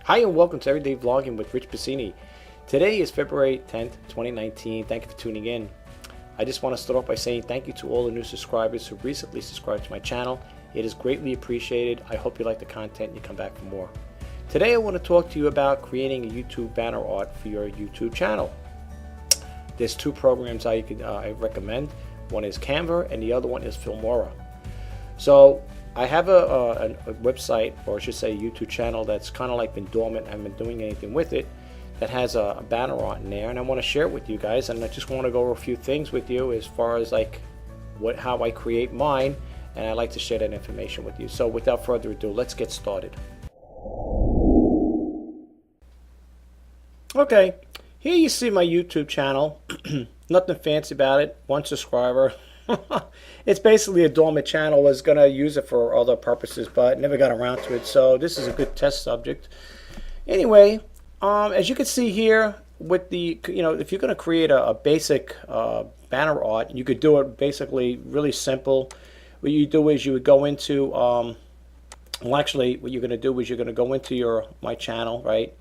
Hi and welcome to Everyday Vlogging with Rich Pasini. Today is February 10th, 2019. Thank you for tuning in. I just want to start off by saying thank you to all the new subscribers who recently subscribed to my channel. It is greatly appreciated. I hope you like the content and you come back for more. Today I want to talk to you about creating a YouTube banner art for your YouTube channel. There's two programs I recommend. One is Canva and the other one is Filmora. So I have a website, or I should say a YouTube channel, that's kind of like been dormant. I haven't been doing anything with it, that has a banner art in there, and I want to share it with you guys. And I just want to go over a few things with you as far as like how I create mine, and I'd like to share that information with you. So without further ado, let's get started. Okay, here you see my YouTube channel. Nothing fancy about it. 1 subscriber. It's basically a dormant channel. Was going to use it for other purposes, but never got around to it. So this is a good test subject. Anyway, as you can see here, with the if you're going to create a basic banner art, you could do it basically really simple. What you do is you would go into well, actually, what you're going to do is you're going to go into my channel, right,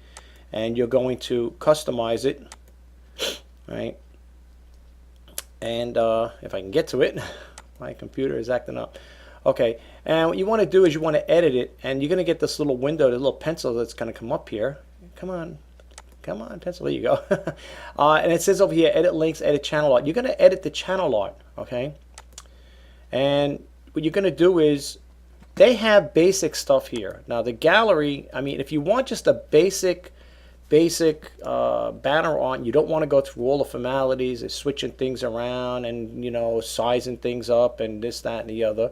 and you're going to customize it, right. And if I can get to it, my computer is acting up. Okay, and what you want to do is you want to edit it, and you're going to get this little window, the little pencil that's going to come up here. Come on, pencil, there you go. And it says over here, edit links, edit channel art. You're going to edit the channel art, okay? And what you're going to do is, they have basic stuff here. Now the gallery, I mean, if you want just a basic banner art, you don't want to go through all the formalities of switching things around and sizing things up and this, that, and the other.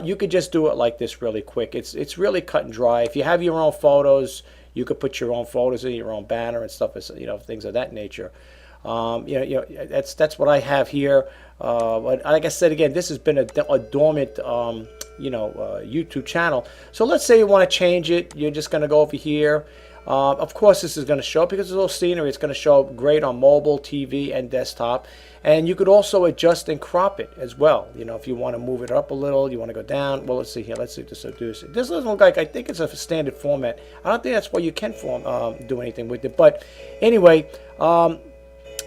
You could just do it like this really quick. It's really cut and dry. If you have your own photos, you could put your own photos in your own banner and stuff, things of that nature. That's what I have here. But like I said again, this has been a dormant YouTube channel. So let's say you want to change it. You're just going to go over here. Of course, this is going to show, because it's a little scenery, it's going to show great on mobile, TV, and desktop. And you could also adjust and crop it as well. If you want to move it up a little, you want to go down. Well, let's see here. Let's see if this will do it. This doesn't look like, I think it's a standard format. I don't think that's why you can do anything with it. But anyway,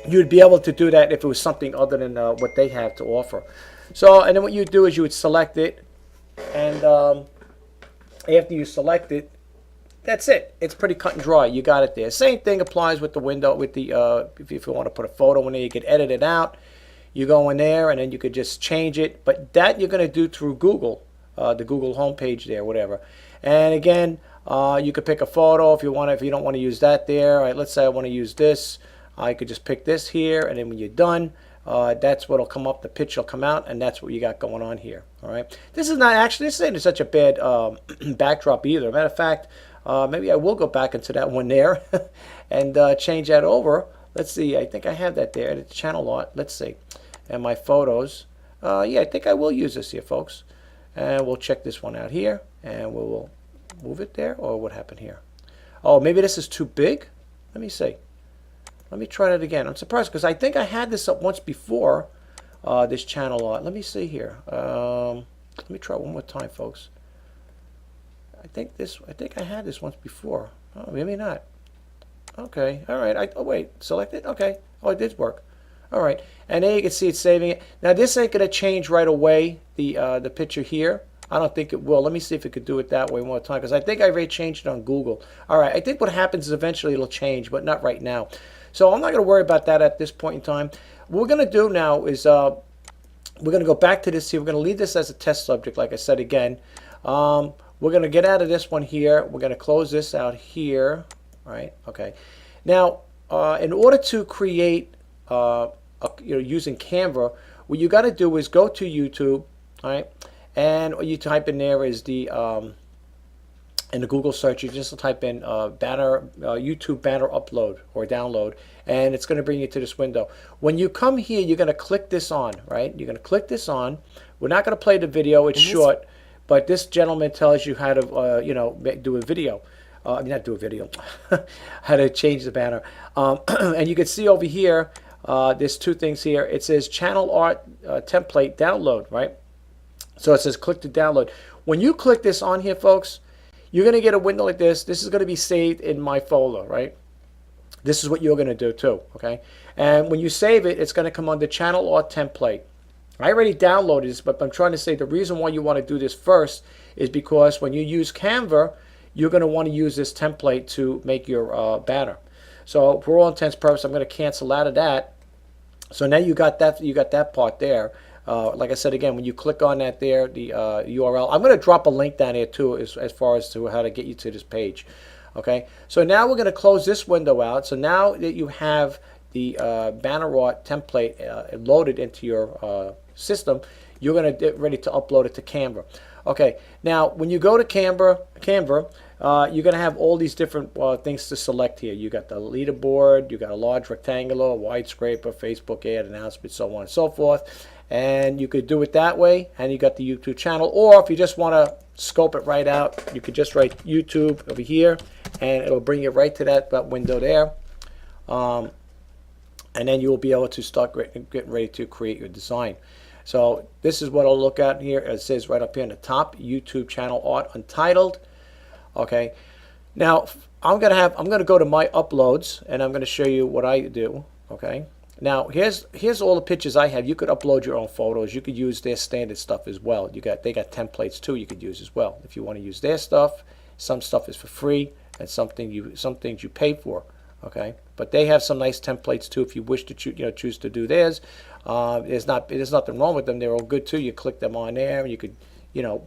you'd be able to do that if it was something other than what they have to offer. So, and then what you do is you would select it, and after you select it, that's it. It's pretty cut and dry. You got it there. Same thing applies with the window. With the if you want to put a photo in there, you could edit it out. You go in there, and then you could just change it. But that you're going to do through Google, the Google homepage there, whatever. And again, you could pick a photo if you want. If you don't want to use that there, right, let's say I want to use this. I could just pick this here, and then when you're done, that's what'll come up. The picture will come out, and that's what you got going on here. All right. This is not actually. This ain't such a bad backdrop either. Matter of fact. Maybe I will go back into that one there and change that over. Let's see. I think I have that there. It's channel art. Let's see. And my photos. Yeah, I think I will use this here, folks. And we'll check this one out here. And we will move it there. Or what happened here? Oh, maybe this is too big. Let me see. Let me try that again. I'm surprised because I think I had this up once before, this channel art. Let me see here. Let me try one more time, folks. I think I had this once before. Oh, maybe not. Okay, all right. Oh wait, select it. Okay. Oh, it did work. All right, and there you can see it's saving it. Now this ain't gonna change right away. The picture here. I don't think it will. Let me see if it could do it that way one more time, because I think I already changed it on Google. All right. I think what happens is eventually it'll change, but not right now. So I'm not gonna worry about that at this point in time. What we're gonna do now is we're gonna go back to this here. We're gonna leave this as a test subject, like I said again. We're going to get out of this one here. We're going to close this out here. Right? Okay. Now, in order to create, using Canva, what you got to do is go to YouTube, right? And what you type in there is in the Google search, you just type in YouTube banner upload or download, and it's going to bring you to this window. When you come here, you're going to click this on, right? You're going to click this on. We're not going to play the video. It's short. But this gentleman tells you how to, do a video. Not do a video. How to change the banner. And you can see over here, there's two things here. It says channel art template download, right? So it says click to download. When you click this on here, folks, you're going to get a window like this. This is going to be saved in my folder, right? This is what you're going to do too, okay? And when you save it, it's going to come under channel or template. I already downloaded this, but I'm trying to say the reason why you want to do this first is because when you use Canva, you're going to want to use this template to make your banner. So for all intents and purposes, I'm going to cancel out of that. So now you got that part there. Like I said again, when you click on that there, the URL, I'm going to drop a link down here too as far as to how to get you to this page. Okay, so now we're going to close this window out. So now that you have the banner art template loaded into your system, you're going to get ready to upload it to Canva. Okay, now when you go to Canva, you're going to have all these different things to select here. You got the leaderboard, you got a large rectangular, wide scraper, Facebook ad, announcement, so on and so forth. And you could do it that way, and you got the YouTube channel. Or if you just want to scope it right out, you could just write YouTube over here, and it'll bring you right to that window there. And then you will be able to start getting ready to create your design. So this is what I'll look at here. It says right up here in the top, YouTube channel art untitled. Okay, now I'm gonna go to my uploads, and I'm gonna show you what I do. Okay, now here's all the pictures I have. You could upload your own photos. You could use their standard stuff as well. They got templates too you could use as well if you want to use their stuff. Some stuff is for free, and some things you pay for. Okay, but they have some nice templates too if you wish to choose to do theirs. There's nothing wrong with them. They're all good too. You click them on there, and you could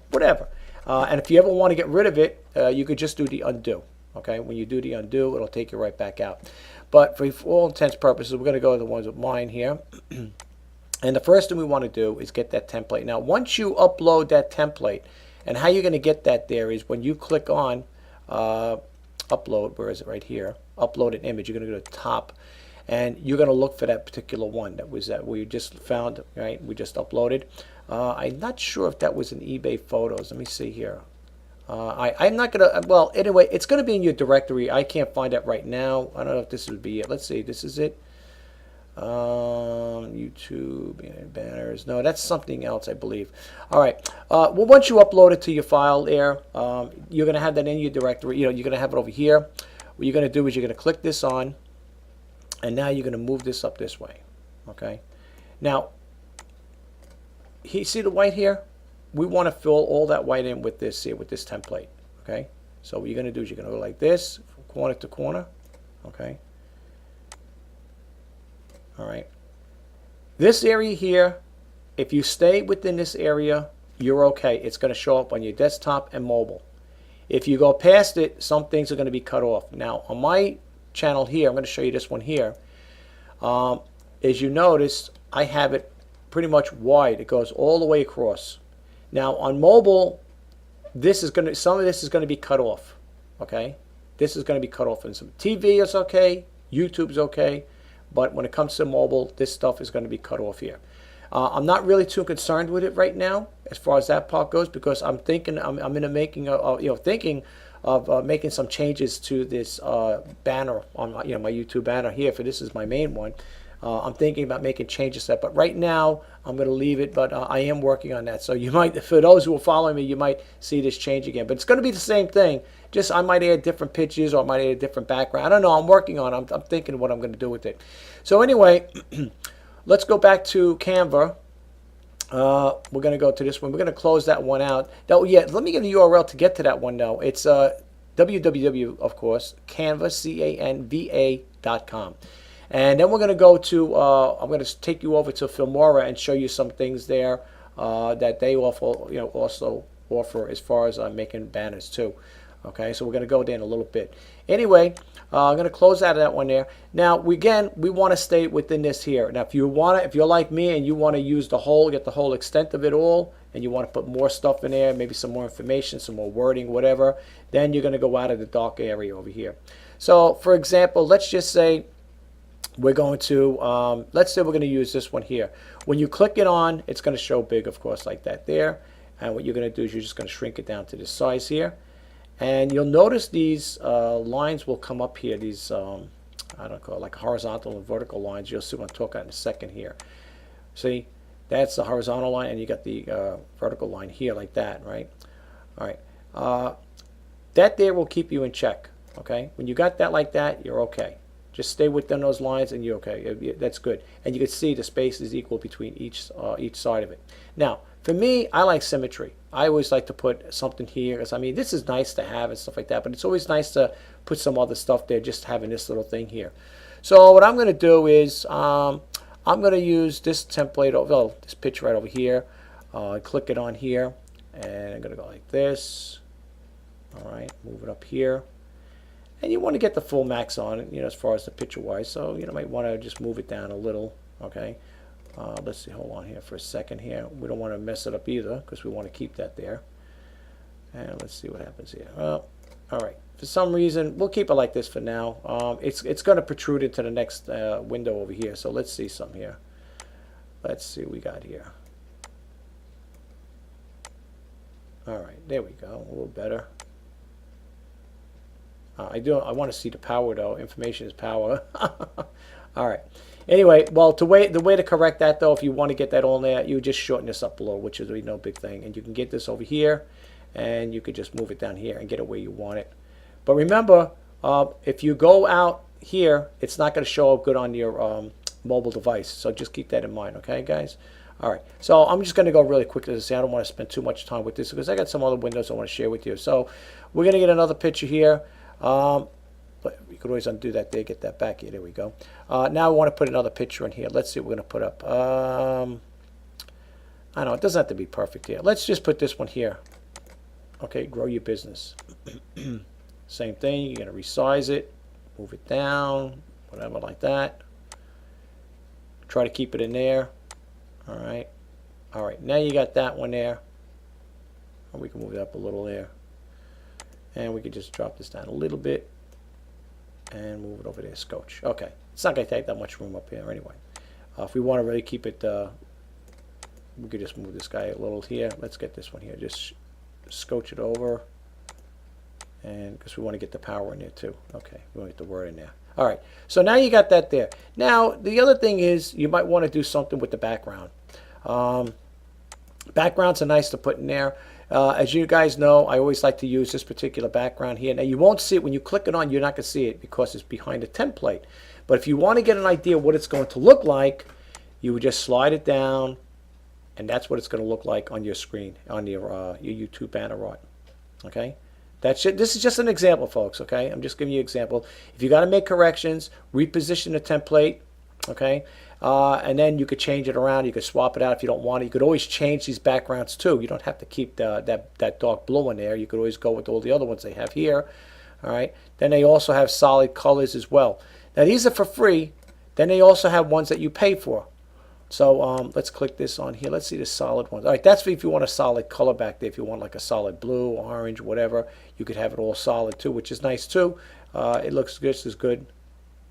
whatever. And if you ever want to get rid of it, you could just do the undo. Okay, when you do the undo, it'll take you right back out. But for all intents and purposes, we're going to go to the ones of mine here. And the first thing we want to do is get that template. Now, once you upload that template, and how you're going to get that there is when you click on upload, where is it, right here, upload an image, you're going to go to the top, and you're going to look for that particular one that we just found, right? We just uploaded. I'm not sure if that was in eBay Photos. Let me see here. I'm not going to, well, anyway, it's going to be in your directory. I can't find that right now. I don't know if this would be it. Let's see. This is it. YouTube banners. No, that's something else, I believe. All right. Well, once you upload it to your file there, you're going to have that in your directory. You're going to have it over here. What you're going to do is you're going to click this on, and now you're going to move this up this way. Okay. Now, see the white here? We want to fill all that white in with this here, with this template. Okay. So what you're going to do is you're going to go like this, from corner to corner. Okay. All right. This area here, if you stay within this area, you're okay. It's going to show up on your desktop and mobile. If you go past it, some things are going to be cut off. Now, on my channel here, I'm going to show you this one here. As you notice, I have it pretty much wide. It goes all the way across. Now, on mobile, some of this is going to be cut off. Okay? This is going to be cut off. And some TV is okay. YouTube's okay. But when it comes to mobile, this stuff is going to be cut off here. I'm not really too concerned with it right now, as far as that part goes, because I'm thinking I'm in the making of thinking of making some changes to this banner on my YouTube banner here. For this is my main one. I'm thinking about making changes to that, but right now I'm going to leave it. But I am working on that. So you might, for those who are following me, you might see this change again. But it's going to be the same thing. Just I might add different pictures, or I might add a different background. I don't know. I'm working on it. I'm thinking what I'm going to do with it. So anyway, let's go back to Canva. We're going to go to this one. We're going to close that one out. Let me give the URL to get to that one now. It's www, of course, Canva, CANVA.com. And then we're going to go to, I'm going to take you over to Filmora and show you some things there that they also offer as far as making banners too. Okay, so we're going to go there in a little bit. Anyway, I'm going to close out of that one there. Now, we want to stay within this here. Now, if you're like me and you want to use get the whole extent of it all, and you want to put more stuff in there, maybe some more information, some more wording, whatever, then you're going to go out of the dark area over here. So, for example, let's just say we're going to, use this one here. When you click it on, it's going to show big, of course, like that there. And what you're going to do is you're just going to shrink it down to this size here. And you'll notice these lines will come up here, these, I don't call it like horizontal and vertical lines. You'll see what I'm talking about in a second here. See, that's the horizontal line, and you got the vertical line here like that, right? All right. That there will keep you in check. Okay, when you got that like that, you're okay. Just stay within those lines and you're okay. That's good. And you can see the space is equal between each side of it. Now, for me, I like symmetry. I always like to put something here, because I mean, this is nice to have and stuff like that, but it's always nice to put some other stuff there, just having this little thing here. So what I'm going to do is I'm going to use this template, this picture right over here. Click it on here, and I'm going to go like this. All right, move it up here. And you want to get the full max on it, as far as the picture wise. So you might want to just move it down a little. Okay. Let's see. Hold on here for a second. Here, we don't want to mess it up either, because we want to keep that there. And let's see what happens here. All right. For some reason, we'll keep it like this for now. It's going to protrude into the next window over here. So let's see some here. Let's see what we got here. All right. There we go. A little better. I want to see the power though. Information is power. All right. Anyway, well, the way to correct that though, if you want to get that all in there, you just shorten this up below, which is really no big thing, and you can get this over here, and you could just move it down here and get it where you want it. But remember, if you go out here, it's not going to show up good on your mobile device. So just keep that in mind, okay, guys? All right. So I'm just going to go really quickly to say I don't want to spend too much time with this, because I got some other windows I want to share with you. So we're going to get another picture here. But you could always undo that there, get that back here. There we go. Now I want to put another picture in here. Let's see what we're going to put up. I know it doesn't have to be perfect here. Let's just put this one here. Okay, grow your business. Same thing. You're going to resize it, move it down, whatever like that. Try to keep it in there. All right. All right. Now you got that one there. And we can move it up a little there. And we could just drop this down a little bit and move it over there, scotch. Okay, it's not going to take that much room up here anyway. If we want to really keep it, we could just move this guy a little here. Let's get this one here. Just scotch it over, and because we want to get the power in there too. Okay, we want to get the word in there. All right, so now you got that there. Now, the other thing is you might want to do something with the background. Backgrounds are nice to put in there. As you guys know, I always like to use this particular background here. Now, you won't see it when you click it on. You're not going to see it because it's behind a template. But if you want to get an idea what it's going to look like, you would just slide it down, and that's what it's going to look like on your screen, on your YouTube banner art. Okay? That's it. This is just an example, folks. Okay? I'm just giving you an example. If you got to make corrections, reposition the template. Okay? And then you could change it around. You could swap it out if you don't want it. You could always change these backgrounds too. You don't have to keep that dark blue in there. You could always go with all the other ones they have here. All right. Then they also have solid colors as well. Now these are for free. Then they also have ones that you pay for. So let's click this on here. Let's see the solid ones. All right. That's if you want a solid color back there. If you want like a solid blue, orange, whatever, you could have it all solid too, which is nice too. It looks just as good.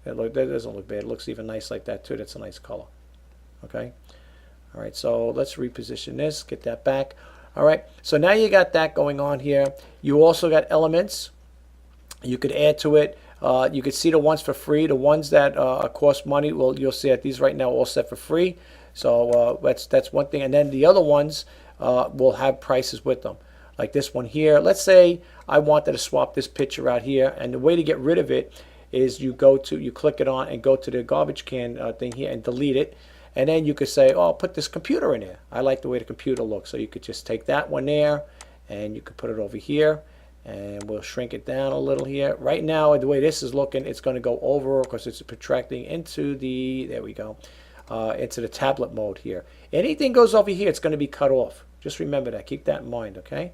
That doesn't look bad. It looks even nice like that too. That's a nice color. Okay. All right. So let's reposition this. Get that back. All right. So now you got that going on here. You also got elements. You could add to it. You could see the ones for free. The ones that cost money. Well, you'll see that these right now are all set for free. So that's one thing. And then the other ones will have prices with them. Like this one here. Let's say I wanted to swap this picture out here, and the way to get rid of it is you click it on and go to the garbage can thing here and delete it, and then you could say, oh, I'll put this computer in there. I like the way the computer looks. So you could just take that one there, and you could put it over here, and we'll shrink it down a little here. Right now, the way this is looking, it's going to go over because it's protracting into the, there we go, into the tablet mode here. Anything goes over here, it's going to be cut off. Just remember that. Keep that in mind, okay?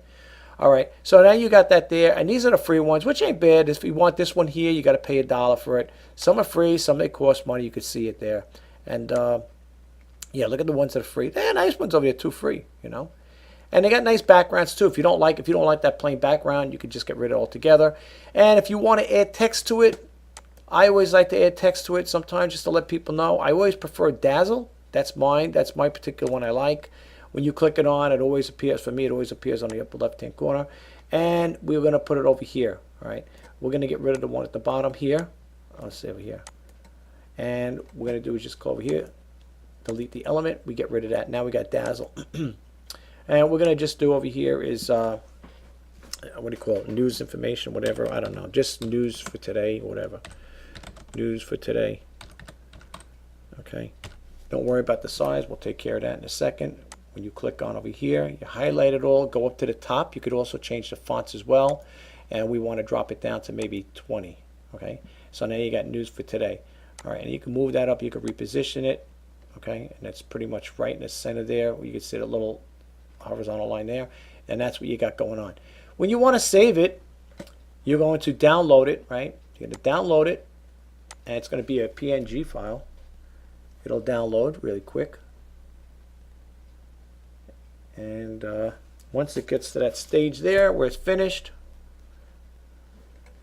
All right, so now you got that there, and these are the free ones, which ain't bad. If you want this one here, you got to pay $1 for it. Some are free, some they cost money. You can see it there, and yeah, look at the ones that are free. They're nice ones over there too, free, and they got nice backgrounds too. If you don't like that plain background, you can just get rid of it altogether. And if you want to add text to it, I always like to add text to it sometimes just to let people know. I always prefer Dazzle. That's mine. That's my particular one I like. When you click it on, it always appears, for me, it always appears on the upper left-hand corner. And we're going to put it over here, all right? We're going to get rid of the one at the bottom here. Let's see over here. And what we're going to do is just go over here, delete the element. We get rid of that. Now we got Dazzle. And what we're going to just do over here is what do you call it, news information, whatever, I don't know, just news for today, whatever, news for today. Okay, don't worry about the size, we'll take care of that in a second. When you click on over here, you highlight it all, go up to the top. You could also change the fonts as well, and we want to drop it down to maybe 20. Okay, so now you got news for today. All right, and you can move that up, you can reposition it. Okay, and it's pretty much right in the center there. You can see the little horizontal line there, and that's what you got going on. When you want to save it, you're going to download it, right? You're going to download it, and it's going to be a PNG file. It'll download really quick. And once it gets to that stage there where it's finished,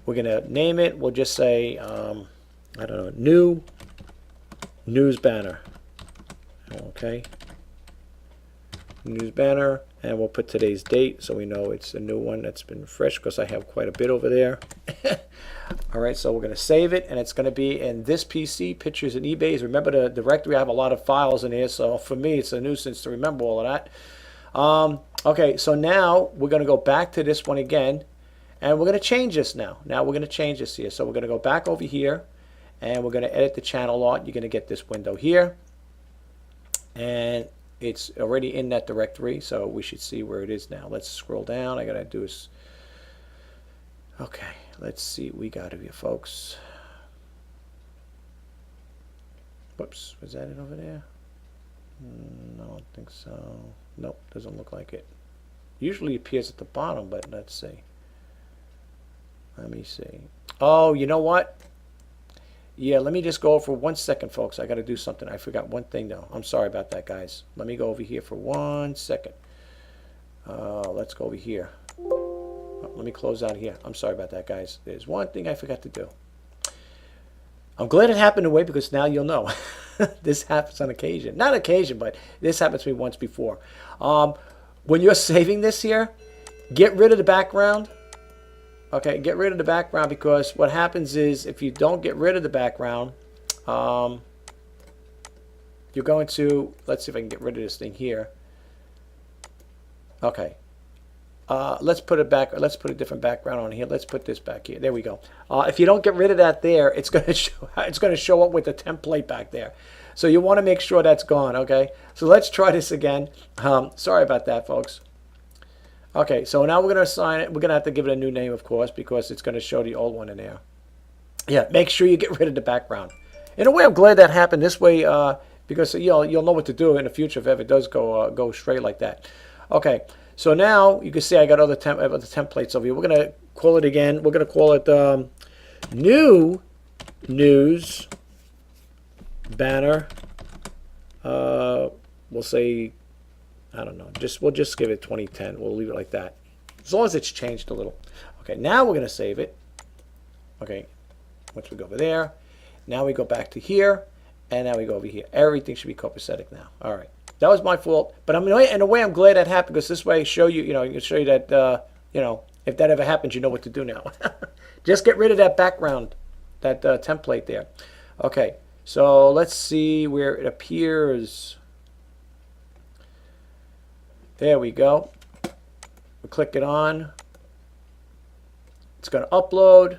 we're going to name it. We'll just say, I don't know, new news banner. Okay. News banner. And we'll put today's date so we know it's a new one that's been fresh, because I have quite a bit over there. All right, so we're going to save it, and it's going to be in this PC, pictures and eBays. Remember the directory, I have a lot of files in here, so for me it's a nuisance to remember all of that. Okay, so now we're going to go back to this one again, and we're going to change this now. Now we're going to change this here. So we're going to go back over here, and we're going to edit the channel art. You're going to get this window here, and it's already in that directory, so we should see where it is now. Let's scroll down. I got to do is, okay, let's see what we got here, folks. Whoops, was that it over there? No, I don't think so. Nope, doesn't look like it. Usually it appears at the bottom, but let's see. Let me see. Oh, you know what? Yeah, let me just go over for 1 second, folks. I got to do something. I forgot one thing, though. I'm sorry about that, guys. Let me go over here for 1 second. Let's go over here. Oh, let me close out here. I'm sorry about that, guys. There's one thing I forgot to do. I'm glad it happened away, because now you'll know. This happens on occasion. Not occasion, but this happened to me once before. When you're saving this here, get rid of the background. Okay, get rid of the background, because what happens is if you don't get rid of the background, you're going to, let's see if I can get rid of this thing here. Okay. Let's put it back. Let's put a different background on here. Let's put this back here. There we go. If you don't get rid of that there, it's going to show up with the template back there. So you want to make sure that's gone. Okay. So let's try this again. Sorry about that, folks. Okay. So now we're going to assign it. We're going to have to give it a new name, of course, because it's going to show the old one in there. Yeah. Make sure you get rid of the background. In a way, I'm glad that happened this way, because you'll know what to do in the future if it ever does go straight like that. Okay. So now you can see I got other templates over here. We're going to call it again. We're going to call it new news banner. We'll say, I don't know. We'll just give it 2010. We'll leave it like that, as long as it's changed a little. Okay. Now we're going to save it. Okay. Once we go over there, now we go back to here, and now we go over here. Everything should be copacetic now. All right. That was my fault, but in a way I'm glad that happened, because this way I show you, you can show you that, if that ever happens, you know what to do now. Just get rid of that background, that template there. Okay, so let's see where it appears. There we go. We click it on. It's going to upload,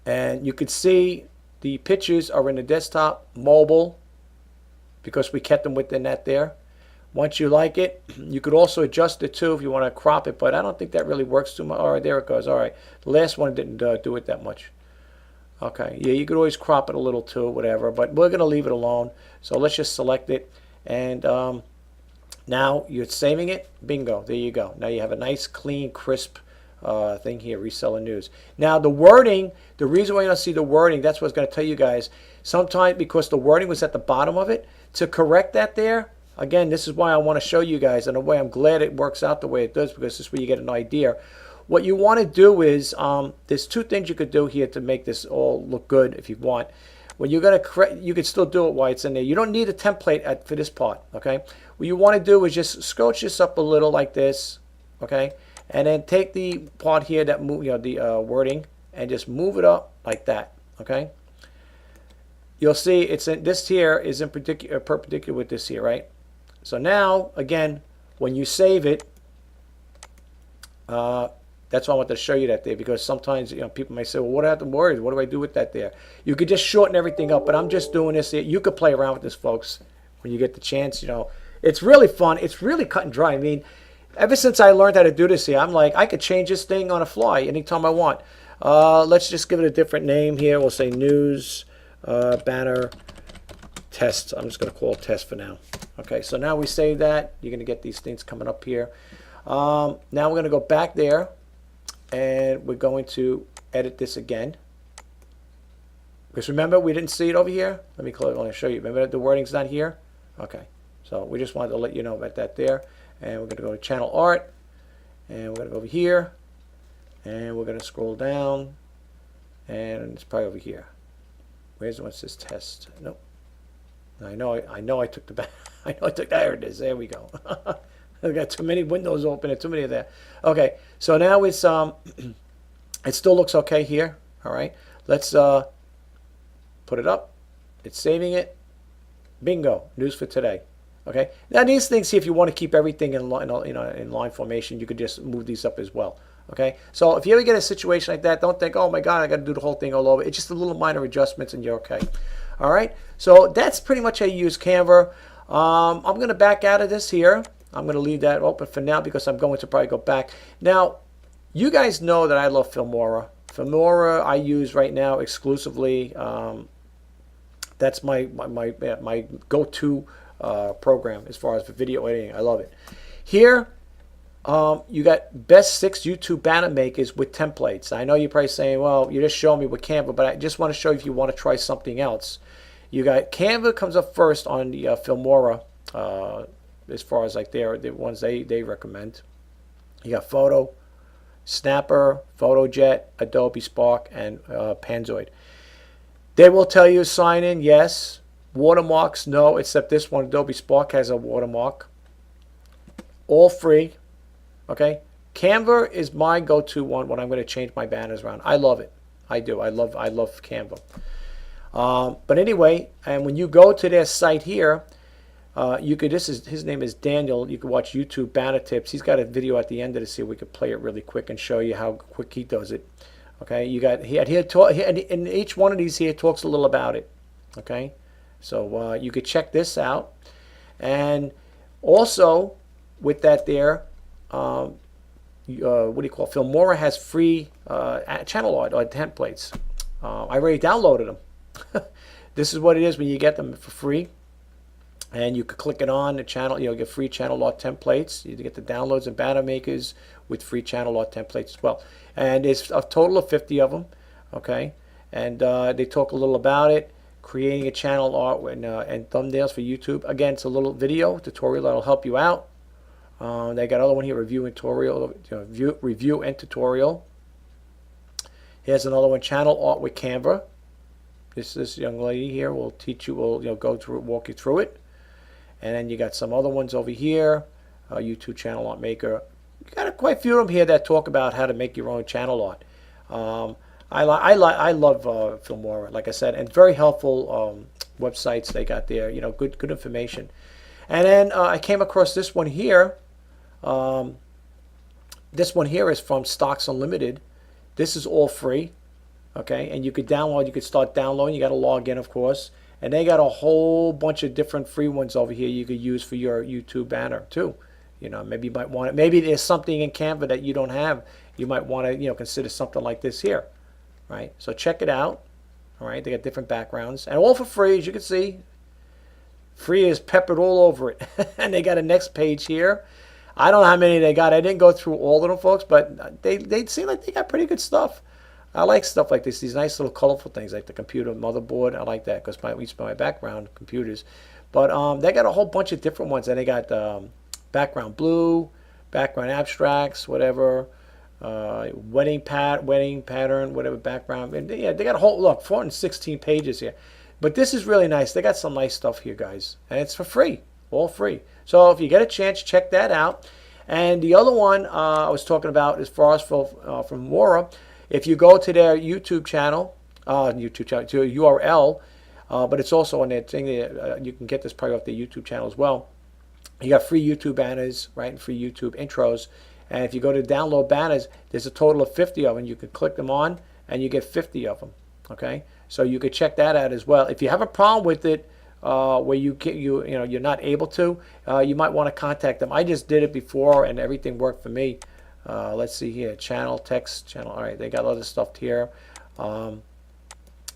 and you can see the pictures are in the desktop, mobile, because we kept them within that there. Once you like it, you could also adjust it too if you want to crop it, but I don't think that really works too much. All right, there it goes. All right, the last one didn't do it that much. Okay, yeah, you could always crop it a little too, whatever, but we're going to leave it alone. So let's just select it, and now you're saving it. Bingo, there you go. Now you have a nice, clean, crisp thing here, reseller news. Now the wording, the reason why you don't see the wording, that's what I was going to tell you guys. Sometimes because the wording was at the bottom of it, to correct that there, again, this is why I want to show you guys, and in a way I'm glad it works out the way it does, because this is where you get an idea. What you want to do is, there's two things you could do here to make this all look good if you want. When you're going to correct, you can still do it while it's in there. You don't need a template for this part, okay? What you want to do is just scooch this up a little like this, okay? And then take the part here that move, the wording, and just move it up like that, okay? You'll see it's in, this here is in perpendicular with this here, right? So now, again, when you save it, That's why I wanted to show you that there, because sometimes people may say, well, what happened to words? What do I do with that there? You could just shorten everything up, but I'm just doing this here. You could play around with this, folks, when you get the chance. It's really fun. It's really cut and dry. I mean, ever since I learned how to do this here, I'm like, I could change this thing on a fly anytime I want. Let's just give it a different name here. We'll say news banner test. I'm just going to call it test for now. Okay, so now we save that. You're going to get these things coming up here. Now we're going to go back there, and we're going to edit this again. Because remember, we didn't see it over here. Let me close. Let me show you. Remember that the wording's not here? Okay, so we just wanted to let you know about that there. And we're going to go to channel art, and we're going to go over here, and we're going to scroll down, and it's probably over here. Where's the one that says test? Nope. I know I took the back. I know I took that. There it is. There we go. I've got too many windows open and too many of there. Okay, so now it's it still looks okay here. All right, let's put it up. It's saving it. Bingo. News for today. Okay. Now these things here, if you want to keep everything in line formation, you could just move these up as well. Okay. So if you ever get a situation like that, don't think, oh my God, I got to do the whole thing all over. It's just a little minor adjustments and you're okay. All right. So that's pretty much how you use Canva. I'm going to back out of this here. I'm going to leave that open for now because I'm going to probably go back. Now, you guys know that I love Filmora. Filmora I use right now exclusively. That's my go-to program as far as for video editing. I love it. Here, you got best 6 YouTube banner makers with templates. I know you're probably saying, well, you just showed me with Canva, but I just want to show you if you want to try something else. You got Canva comes up first on the Filmora as far as like the ones they recommend. You got Photo, Snapper, PhotoJet, Adobe Spark, and Panzoid. They will tell you sign in, yes. Watermarks, no, except this one, Adobe Spark has a watermark. All free, okay? Canva is my go-to one when I'm going to change my banners around. I love it. I do. I love Canva. But anyway, and when you go to their site here, you could. His name is Daniel. You can watch YouTube banner tips. He's got a video at the end of this here. We could play it really quick and show you how quick he does it. Okay, you got in each one of these here talks a little about it. Okay, so you could check this out, and also with that there, what do you call it? Filmora has free channel art or templates. I already downloaded them. This is what it is when you get them for free. And you could click it on the channel, get free channel art templates. You get the downloads and banner makers with free channel art templates as well. And it's a total of 50 of them, okay? And they talk a little about it, creating a channel art and thumbnails for YouTube. Again, it's a little video tutorial that'll help you out. They got another one here, review and tutorial. Here's another one, channel art with Canva. This young lady here will teach you, walk you through it. And then you got some other ones over here, YouTube channel art maker. You got quite a few of them here that talk about how to make your own channel art. I love Filmora, like I said, and very helpful websites they got there. Good information. And then I came across this one here. This one here is from Stocks Unlimited. This is all free. Okay, and you could download. You could start downloading. You got to log in, of course. And they got a whole bunch of different free ones over here you could use for your YouTube banner too. Maybe you might want it. Maybe there's something in Canva that you don't have. You might want to, consider something like this here, right? So check it out. All right, they got different backgrounds and all for free, as you can see. Free is peppered all over it. And they got a next page here. I don't know how many they got. I didn't go through all of them, folks, but they seem like they got pretty good stuff. I like stuff like this, these nice little colorful things like the computer motherboard. I like that because my background, computers. But they got a whole bunch of different ones. And they got background blue, background abstracts, whatever, wedding pattern, whatever background. And yeah, they got a whole, look, 416 pages here. But this is really nice. They got some nice stuff here, guys. And it's for free, all free. So if you get a chance, check that out. And the other one I was talking about as far as from Mora, if you go to their YouTube channel, to a URL, but it's also on their thing. You can get this probably off their YouTube channel as well. You got free YouTube banners, right, and free YouTube intros. And if you go to download banners, there's a total of 50 of them. You can click them on and you get 50 of them. Okay, so you could check that out as well. If you have a problem with it, where you're not able to, you might want to contact them. I just did it before and everything worked for me. Let's see here, channel, text, channel. All right, they got other stuff here.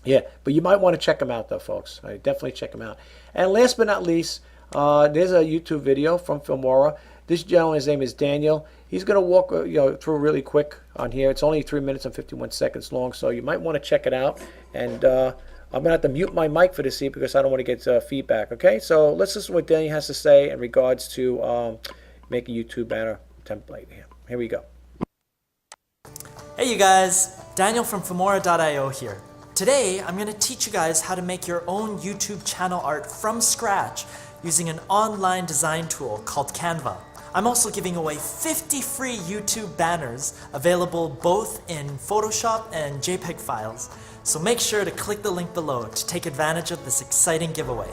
Yeah, but you might want to check them out though, folks. All right, definitely check them out. And last but not least, there's a YouTube video from Filmora. This gentleman's name is Daniel. He's going to walk through really quick on here. It's only 3 minutes and 51 seconds long, so you might want to check it out. And I'm going to have to mute my mic for this here because I don't want to get feedback. Okay, so let's listen to what Daniel has to say in regards to making YouTube banner template here. Here we go. Hey you guys, Daniel from Filmora.io here. Today I'm going to teach you guys how to make your own YouTube channel art from scratch using an online design tool called Canva. I'm also giving away 50 free YouTube banners available both in Photoshop and JPEG files. So make sure to click the link below to take advantage of this exciting giveaway.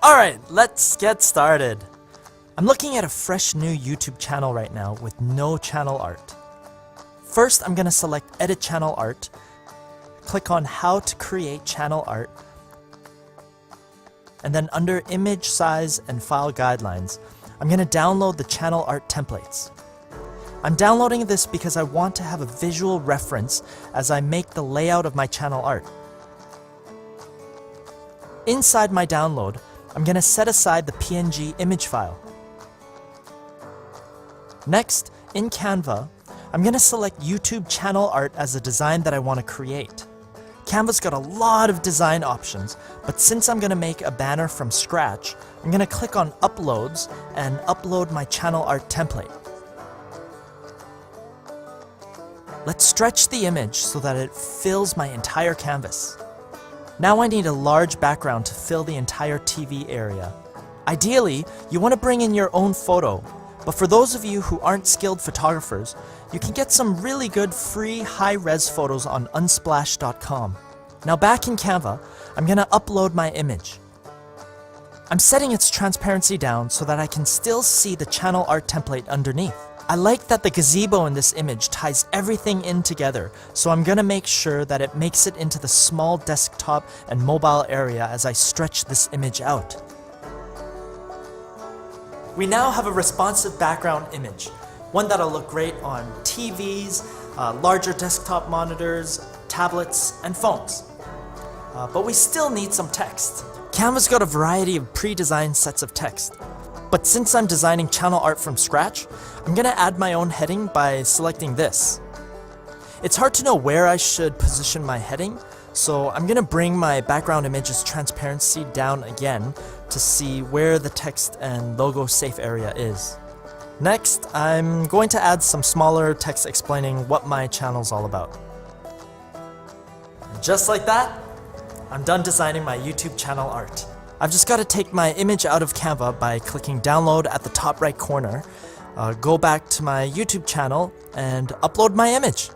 Alright, let's get started. I'm looking at a fresh new YouTube channel right now with no channel art. First, I'm going to select Edit Channel Art, click on How to Create Channel Art, and then under Image Size and File Guidelines, I'm going to download the channel art templates. I'm downloading this because I want to have a visual reference as I make the layout of my channel art. Inside my download, I'm going to set aside the PNG image file. Next, in Canva, I'm going to select YouTube channel art as a design that I want to create. Canva's got a lot of design options, but since I'm going to make a banner from scratch, I'm going to click on Uploads and upload my channel art template. Let's stretch the image so that it fills my entire canvas. Now I need a large background to fill the entire TV area. Ideally, you want to bring in your own photo, but for those of you who aren't skilled photographers, you can get some really good free high-res photos on unsplash.com. Now back in Canva, I'm going to upload my image. I'm setting its transparency down so that I can still see the channel art template underneath. I like that the gazebo in this image ties everything in together, so I'm going to make sure that it makes it into the small desktop and mobile area as I stretch this image out. We now have a responsive background image, one that'll look great on TVs, larger desktop monitors, tablets, and phones. But we still need some text. Canva's got a variety of pre-designed sets of text. But since I'm designing channel art from scratch, I'm going to add my own heading by selecting this. It's hard to know where I should position my heading, so I'm going to bring my background image's transparency down again to see where the text and logo safe area is. Next, I'm going to add some smaller text explaining what my channel's all about. And just like that, I'm done designing my YouTube channel art. I've just got to take my image out of Canva by clicking download at the top right corner, go back to my YouTube channel, and upload my image.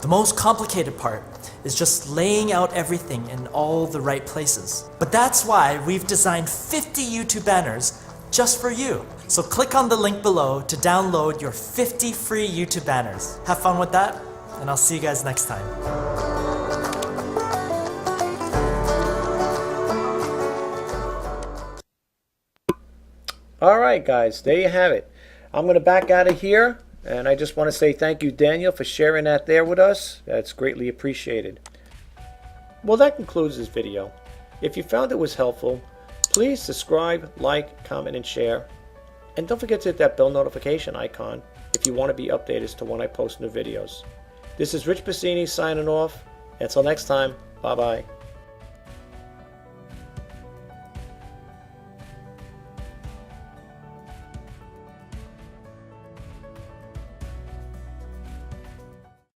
The most complicated part is just laying out everything in all the right places. But that's why we've designed 50 YouTube banners just for you. So click on the link below to download your 50 free YouTube banners. Have fun with that, and I'll see you guys next time. All right, guys, there you have it. I'm going to back out of here, and I just want to say thank you, Daniel, for sharing that there with us. That's greatly appreciated. Well, that concludes this video. If you found it was helpful, please subscribe, like, comment, and share. And don't forget to hit that bell notification icon if you want to be updated as to when I post new videos. This is Rich Pasini signing off. Until next time, bye-bye.